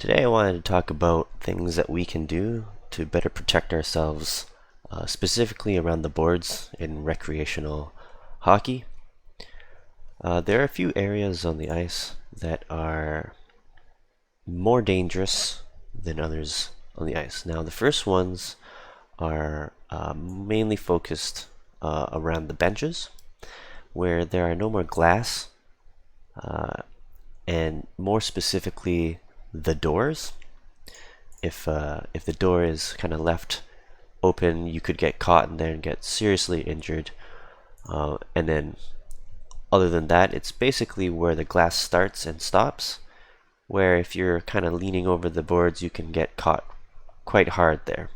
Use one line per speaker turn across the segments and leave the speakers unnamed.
Today I wanted to talk about things that we can do to better protect ourselves, specifically around the boards in recreational hockey. There are a few areas on the ice that are more dangerous than others on the ice. Now, the first ones are mainly focused around the benches, where there are no more glass, and more specifically, the doors. If the door is kind of left open, you could get caught in there and get seriously injured. And then, other than that, it's basically where the glass starts and stops. Where if you're kind of leaning over the boards, you can get caught quite hard there.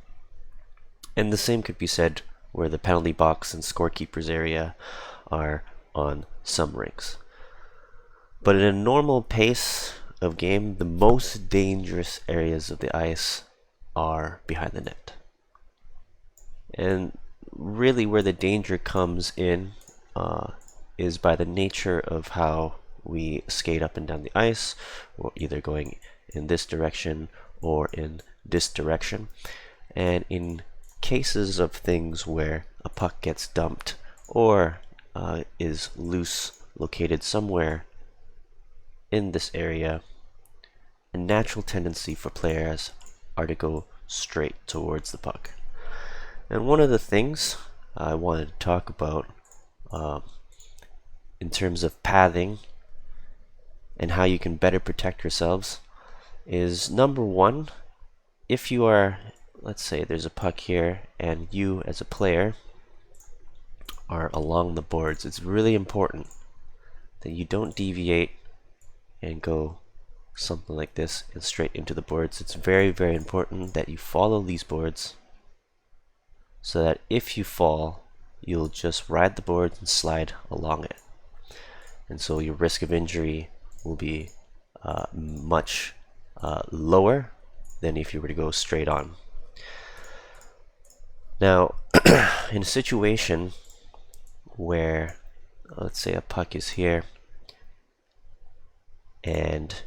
And the same could be said where the penalty box and scorekeepers area are on some rinks. But in a normal pace of game, the most dangerous areas of the ice are behind the net. And really where the danger comes in is by the nature of how we skate up and down the ice, or either going in this direction or in this direction. And in cases of things where a puck gets dumped or is loose, located somewhere in this area, a natural tendency for players are to go straight towards the puck. And one of the things I wanted to talk about in terms of pathing and how you can better protect yourselves is, number one, if you are, let's say there's a puck here and you as a player are along the boards, it's really important that you don't deviate and go something like this and straight into the boards. It's very, very important that you follow these boards so that if you fall, you'll just ride the boards and slide along it. And so your risk of injury will be much lower than if you were to go straight on. Now, in a situation where, let's say a puck is here, and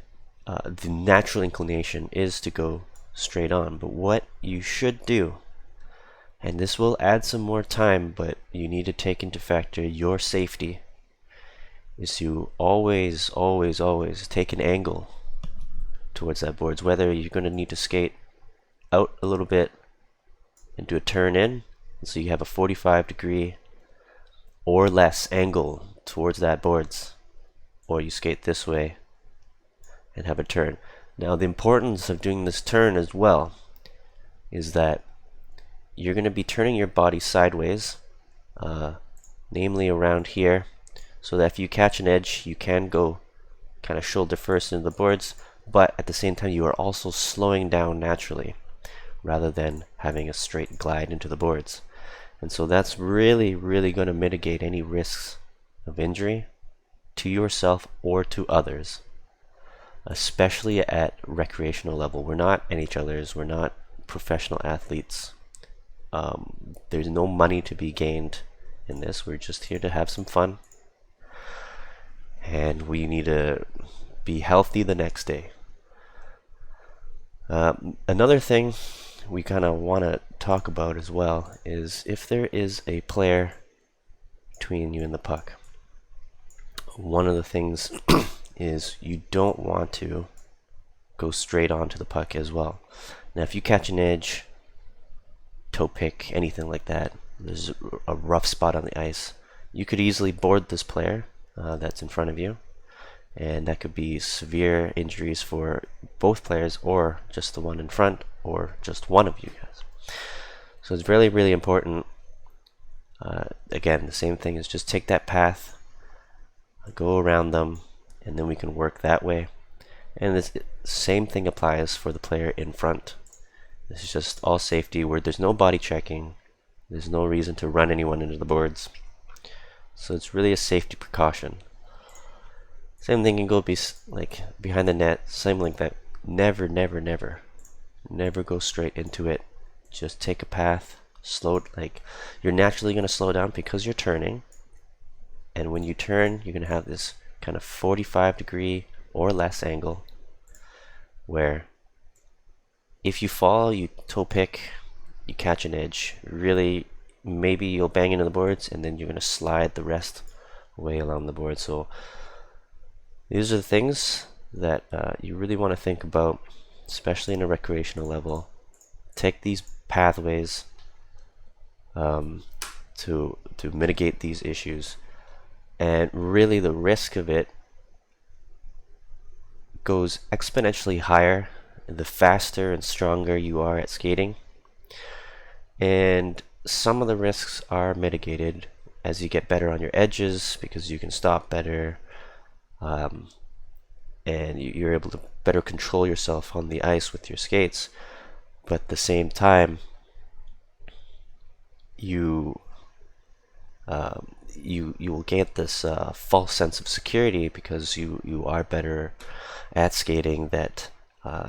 the natural inclination is to go straight on, but what you should do, and this will add some more time, but you need to take into factor your safety, is to always take an angle towards that boards, whether you're going to need to skate out a little bit and do a turn in, so you have a 45-degree or less angle towards that boards, or you skate this way and have a turn. Now, the importance of doing this turn as well is that you're going to be turning your body sideways, namely around here, so that if you catch an edge, you can go kind of shoulder first into the boards, but at the same time you are also slowing down naturally rather than having a straight glide into the boards. And so that's really going to mitigate any risks of injury to yourself or to others, especially at recreational level. We're not NHLers, we're not professional athletes. There's no money to be gained in this. We're just here to have some fun, and we need to be healthy the next day. Another thing we kind of want to talk about as well is if there is a player between you and the puck. One of the things is you don't want to go straight onto the puck as well. Now, if you catch an edge, toe pick, anything like that, there's a rough spot on the ice, you could easily board this player that's in front of you, and that could be severe injuries for both players, or just the one in front, or just one of you guys. So it's really important. Again, the same thing is just take that path, go around them, and then we can work that way. And this same thing applies for the player in front. This is just all safety, where there's no body checking, there's no reason to run anyone into the boards. So it's really a safety precaution. Same thing can go like behind the net, same like that. Never go straight into it. Just take a path, slow, like you're naturally going to slow down because you're turning. And when you turn, you're going to have this kind of 45-degree or less angle where if you fall, you toe pick, you catch an edge. Really, maybe you'll bang into the boards and then you're going to slide the rest way along the board. So these are the things that you really want to think about, especially in a recreational level. Take these pathways to mitigate these issues, and really the risk of it goes exponentially higher the faster and stronger you are at skating. And some of the risks are mitigated as you get better on your edges because you can stop better, and you're able to better control yourself on the ice with your skates. But at the same time, you will get this false sense of security because you are better at skating, that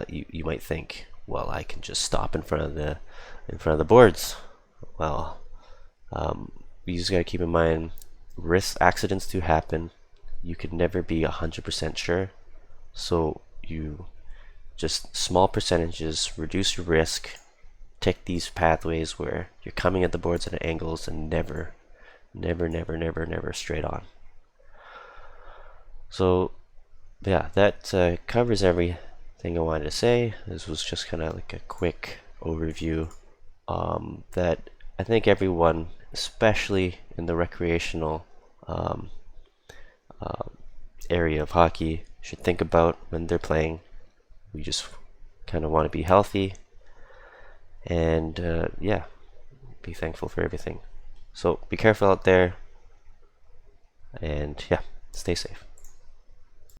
you might think, well, I can just stop in front of the boards. Well, you just gotta keep in mind, accidents do happen. You could never be 100% sure, so you just small percentages, reduce your risk. Take these pathways where you're coming at the boards at angles and never straight on. So yeah, that covers everything I wanted to say. This was just kind of like a quick overview that I think everyone, especially in the recreational area of hockey, should think about when they're playing. We just kind of want to be healthy and yeah, be thankful for everything. So be careful out there, and yeah, stay safe.